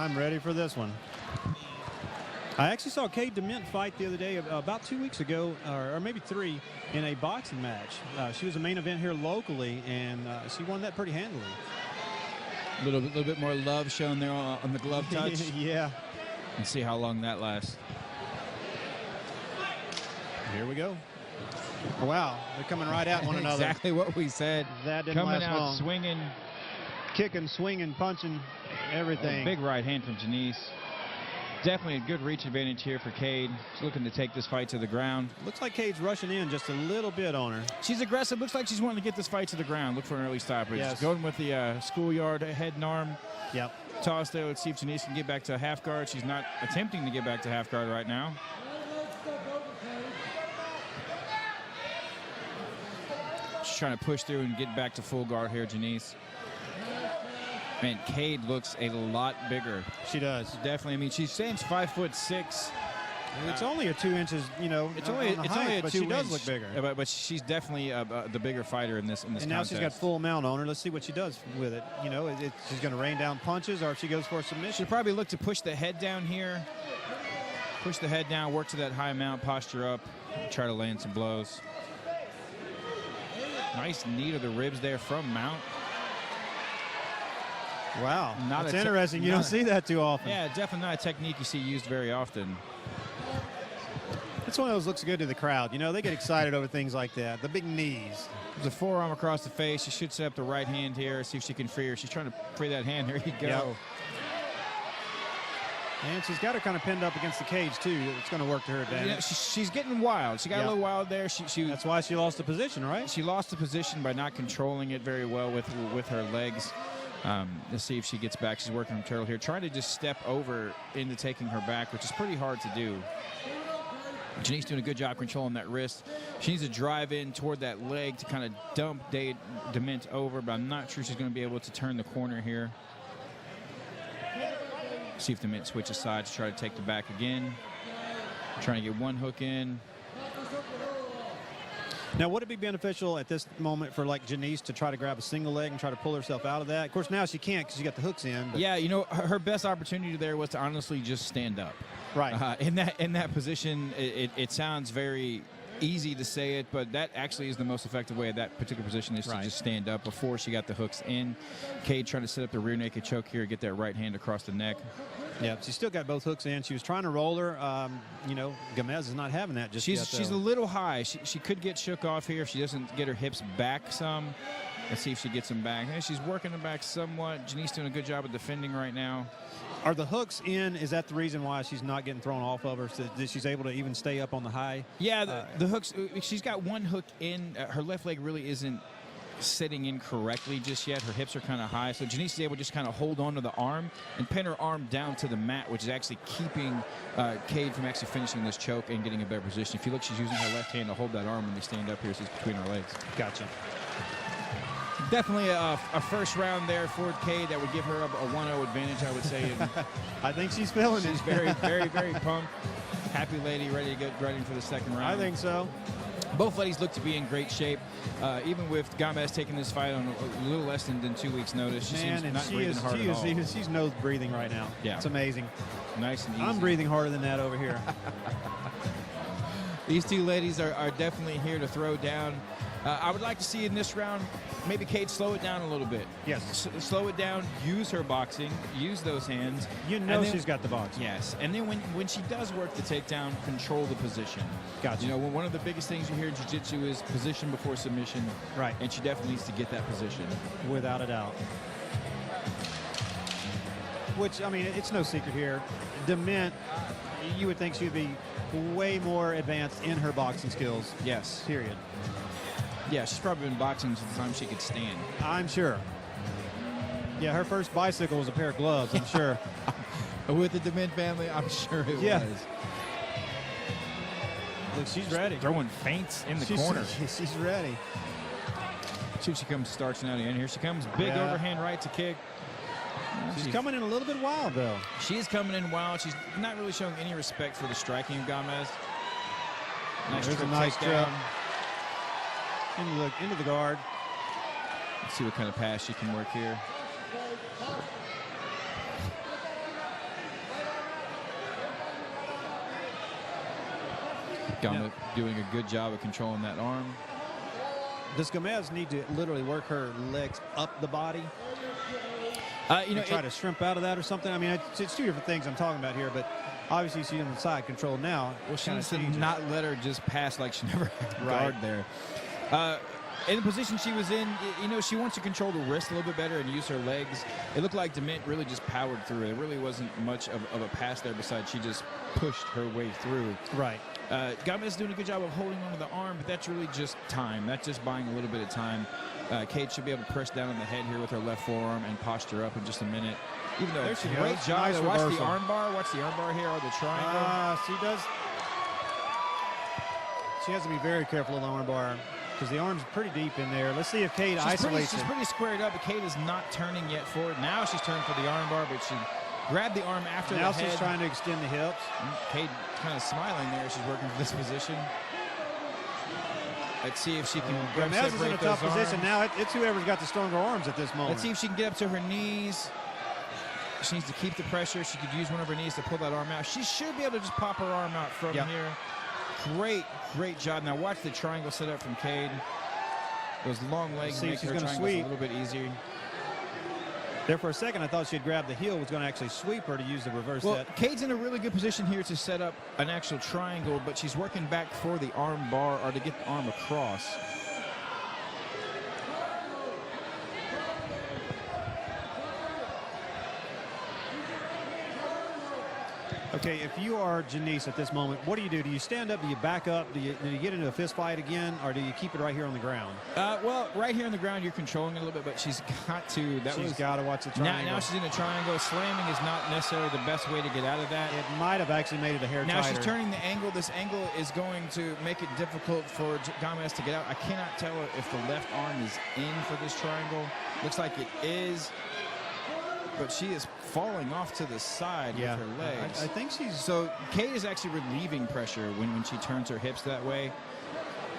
I'm ready for this one. I actually saw Cade Dement fight the other day, about 2 weeks ago, or maybe 3, in a boxing match. She was a main event here locally, and she won that pretty handily. A little bit more love shown there on the glove touch. Yeah. And see how long that lasts. Here we go. Wow, they're coming right at one another. Exactly what we said. That didn't coming last out long. swinging. Kicking, swinging, punching, everything. Big right hand from Jeniece. Definitely a good reach advantage here for Cade. She's looking to take this fight to the ground. Looks like Cade's rushing in just a little bit on her. She's aggressive. Looks like she's wanting to get this fight to the ground. Look for an early stoppage. Yes. Going with the schoolyard head and arm. Yep. Toss there. Let's see if Jeniece can get back to half guard. She's not attempting to get back to half guard right now. She's trying to push through and get back to full guard here, Jeniece. Man, Cade looks a lot bigger. She does. Definitely. I mean, she stands 5'6". It's only a 2 inches, you know. It's only a but 2 she does inch, look bigger. But she's definitely the bigger fighter in this. And now contest. she's got full mount on her. Let's see what she does with it. You know, she's going to rain down punches, or if she goes for a submission. She'll probably look to push the head down here. Push the head down, work to that high mount, posture up, try to land some blows. Nice knee to the ribs there from mount. Wow, Not that's interesting. You don't see that too often. Yeah, definitely not a technique you see used very often. It's one of those looks good to the crowd. You know, they get excited over things like that. The big knees. There's a forearm across the face. She should set up the right hand here, see if she can free her. She's trying to free that hand. There you go. Yep. And she's got her kind of pinned up against the cage, too. It's going to work to her advantage. You know, she's getting wild. She got a little wild there. That's why she lost the position, right? She lost the position by not controlling it very well with her legs. Let's see if she gets back. She's working from turtle here, trying to just step over into taking her back, which is pretty hard to do. Jeniece doing a good job controlling that wrist. She needs to drive in toward that leg to kind of dump Dement over, but I'm not sure she's going to be able to turn the corner here. See if Dement switches sides to try to take the back again. Trying to get one hook in. Now, would it be beneficial at this moment for, like, Jeniece to try to grab a single leg and try to pull herself out of that? Of course, now she can't because she got the hooks in. But yeah, you know, her best opportunity there was to honestly just stand up. Right. In that position, it sounds very easy to say it, but that actually is the most effective way of that particular position is to just stand up before she got the hooks in. Cade trying to set up the rear naked choke here, get that right hand across the neck. Yeah, she still got both hooks in. She was trying to roll her. You know, Gamez is not having that just yet. She's a little high. She could get shook off here if she doesn't get her hips back some. Let's see if she gets them back. Yeah, she's working them back somewhat. Jeniece doing a good job of defending right now. Are the hooks in? Is that the reason why she's not getting thrown off of her? So that she's able to even stay up on the high? Yeah, the hooks. She's got one hook in. Her left leg really isn't sitting in correctly just yet. Her hips are kind of high, so Jeniece is able to just kind of hold on to the arm and pin her arm down to the mat, which is actually keeping Cade from actually finishing this choke and getting a better position. If you look, she's using her left hand to hold that arm when they stand up here, so it's between her legs. Gotcha. Definitely a first round there for Cade that would give her a 1-0 advantage, I would say. And I think she's feeling it. She's very, very, very pumped. Happy lady, ready to get ready for the second round. I think so. Both ladies look to be in great shape, even with Gamez taking this fight on a little less than 2 weeks' notice. She seems not breathing hard at all. She's nose breathing right now. Yeah. It's amazing. Nice and easy. I'm breathing harder than that over here. These two ladies are definitely here to throw down. I would like to see in this round, maybe Cade slow it down a little bit. Yes. Slow it down, use her boxing, use those hands. You know she's got the box. Yes. And then when she does work the takedown, control the position. Gotcha. You know, one of the biggest things you hear in jiu-jitsu is position before submission. Right. And she definitely needs to get that position. Without a doubt. Which, I mean, it's no secret here. Dement, you would think she would be way more advanced in her boxing skills. Yes. Period. Yeah, she's probably been boxing since the time she could stand. I'm sure. Yeah, her first bicycle was a pair of gloves, I'm sure. With the Dement family, I'm sure it was. Look, she's ready. Throwing feints in the corner. She's ready. See, she comes starching out in. Here she comes. Big overhand right to kick. She's coming in a little bit wild, though. She is coming in wild. She's not really showing any respect for the striking of Gamez. Nice There's a nice trip. Into the guard. Let's see what kind of pass she can work here. Gamez doing a good job of controlling that arm. Does Gamez need to literally work her legs up the body? Try to shrimp out of that or something? I mean, it's two different things I'm talking about here, but obviously she's on the side control now. Well, she needs to not let her just pass like she never had guard there. In the position she was in, she wants to control the wrist a little bit better and use her legs. It looked like Dement really just powered through it. There really wasn't much of a pass there besides she just pushed her way through. Right. Gamez is doing a good job of holding onto the arm, but that's really just time. That's just buying a little bit of time. Cade should be able to press down on the head here with her left forearm and posture up in just a minute. Even though it's a great job. Nice watch reversal. the arm bar. Watch the arm bar here or the triangle. She does. She has to be very careful of the arm bar because the arm's pretty deep in there. Let's see if Cade isolates She's pretty squared up, but Cade is not turning yet forward. Now she's turned for the arm bar, but she grabbed the arm after the head. Now she's trying to extend the hips. Cade kind of smiling there. She's working for this position. Let's see if she can Gamez is in a tough position now. It's whoever's got the stronger arms at this moment. Let's see if she can get up to her knees. She needs to keep the pressure. She could use one of her knees to pull that arm out. She should be able to just pop her arm out from here. Great job. Now watch the triangle set up from Cade. Those long legs make her triangles a little bit easier. There for a second, I thought she had grabbed the heel, was going to actually sweep her to use the reverse set. Cade's in a really good position here to set up an actual triangle, but she's working back for the arm bar or to get the arm across. Okay, if you are Jeniece at this moment, what do you do? Do you stand up? Do you back up? Do you get into a fist fight again, or do you keep it right here on the ground? Well, right here on the ground, you're controlling it a little bit, but she's got to. She's got to watch the triangle. Now she's in a triangle. Slamming is not necessarily the best way to get out of that. It might have actually made it a hair tighter. Now she's turning the angle. This angle is going to make it difficult for Gamez to get out. I cannot tell if the left arm is in for this triangle. Looks like it is. But she is falling off to the side with her legs. I think she's... So Cade is actually relieving pressure when she turns her hips that way.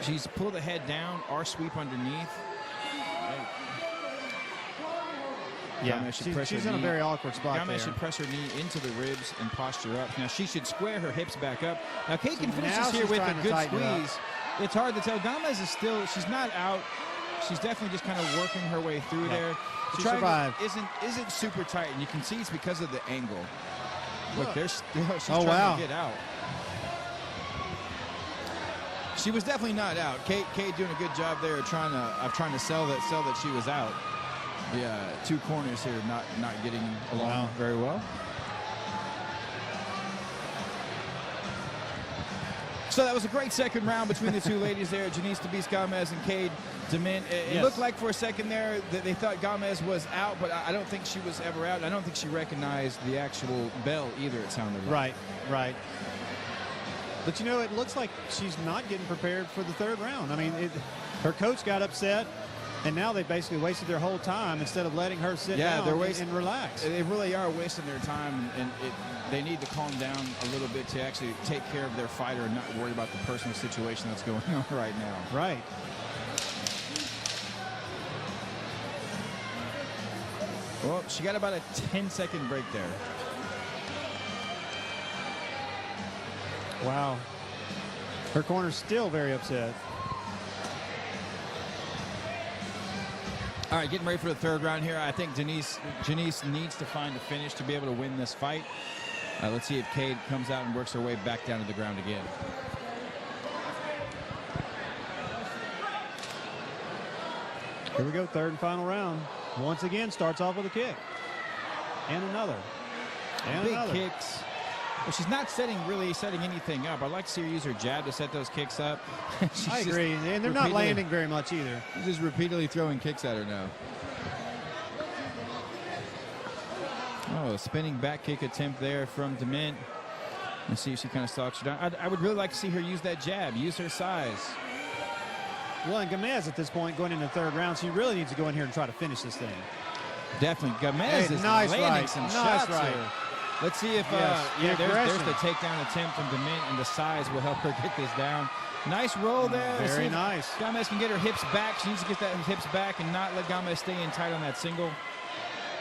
She's pulled the head down, or sweep underneath. Yeah, she's in a very awkward spot there. Gamez should press her knee into the ribs and posture up. Now she should square her hips back up. Now Cade can finish this here with a good squeeze. It's hard to tell. Gamez is still, she's not out. She's definitely just kind of working her way through there. The triangle isn't super tight, and you can see it's because of the angle. Look, she's trying to get out. She was definitely not out. Cade doing a good job there, trying to sell that she was out. Yeah, two corners here not getting along very well. So that was a great second round between the two ladies there, Jeniece Gamez and Cade Dement. It looked like for a second there that they thought Gamez was out, but I don't think she was ever out. I don't think she recognized the actual bell either, it sounded like. Right. But, it looks like she's not getting prepared for the third round. I mean, her coach got upset, and now they basically wasted their whole time instead of letting her sit down and relax. They really are wasting their time, and they need to calm down a little bit to actually take care of their fighter and not worry about the personal situation that's going on right now. Right. Well, she got about a 10-second break there. Wow. Her corner's still very upset. All right, getting ready for the third round here. I think Jeniece needs to find a finish to be able to win this fight. Let's see if Cade comes out and works her way back down to the ground again. Here we go, third and final round. Once again, starts off with a kick. And another. And Big kicks. Well, she's not really setting anything up. I'd like to see her use her jab to set those kicks up. I agree, and they're not landing very much either. She's just repeatedly throwing kicks at her now. Oh, a spinning back kick attempt there from Dement. Let's see if she kind of stalks her down. I would really like to see her use that jab, use her size. Well, and Gamez at this point, going into the third round, she really needs to go in here and try to finish this thing. Definitely. Gamez is landing some shots here. Let's see if, there's the takedown attempt from Dement, and the size will help her get this down. Nice roll there. Very nice. Gamez can get her hips back. She needs to get that hips back and not let Gamez stay in tight on that single.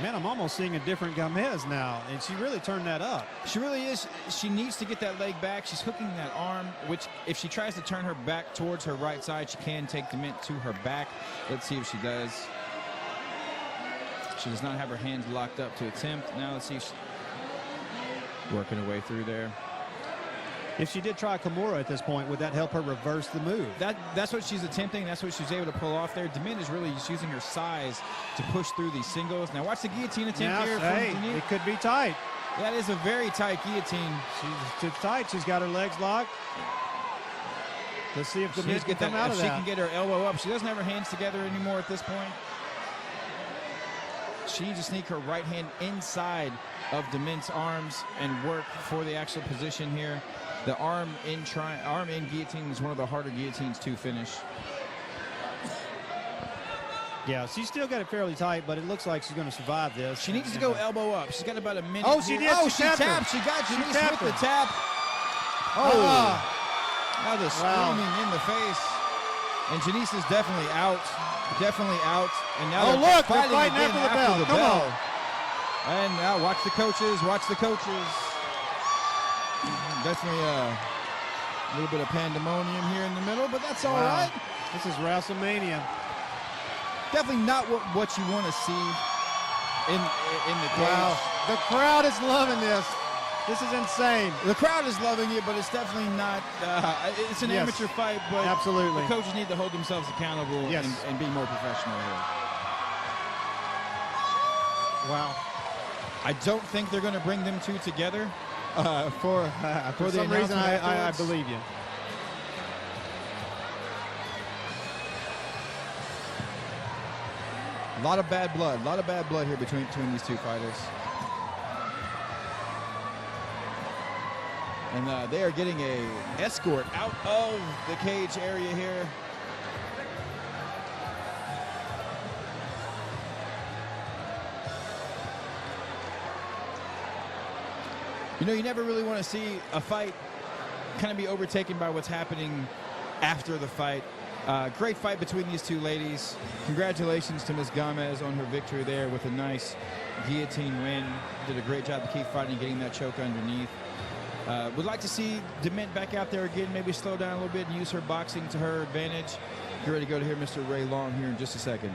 Man, I'm almost seeing a different Gamez now, and she really turned that up. She really is. She needs to get that leg back. She's hooking that arm, which if she tries to turn her back towards her right side, she can take Dement to her back. Let's see if she does. She does not have her hands locked up to attempt. Now let's see if she's working her way through there. If she did try Kimura at this point, would that help her reverse the move? That's what she's attempting. That's what she's able to pull off there. Dement is really just using her size to push through these singles. Now watch the guillotine attempt here. Hey, from it could be tight. That is a very tight guillotine. She's tight. She's got her legs locked. Let's see if Dement can come out of that. If she can get her elbow up. She doesn't have her hands together anymore at this point. She needs to sneak her right hand inside of Dement's arms and work for the actual position here. The arm in guillotine is one of the harder guillotines to finish. Yeah, she's still got it fairly tight, but it looks like she's going to survive this. She needs to go elbow up. She's got about a minute. Oh, she did. Oh, she tapped. her. She got Jeniece with the tap. Oh. Now the screaming in the face. And Jeniece is definitely out. Definitely out. And now they're fighting again after the bell. Come on. And now watch the coaches. Watch the coaches. Definitely a little bit of pandemonium here in the middle, but that's all right. This is WrestleMania. Definitely not what you want to see in the cage. Wow. The crowd is loving this. This is insane. The crowd is loving it, but it's definitely not. It's an amateur fight, but absolutely, the coaches need to hold themselves accountable and be more professional here. Wow. I don't think they're going to bring them two together. For some reason, I believe you. A lot of bad blood here between these two fighters. And they are getting a escort out of the cage area here. You know, you never really want to see a fight kind of be overtaken by what's happening after the fight. Great fight between these two ladies. Congratulations to Ms. Gamez on her victory there with a nice guillotine win. Did a great job to keep fighting, getting that choke underneath. Would like to see Dement back out there again, maybe slow down a little bit and use her boxing to her advantage. Get ready to go to hear Mr. Ray Long here in just a second.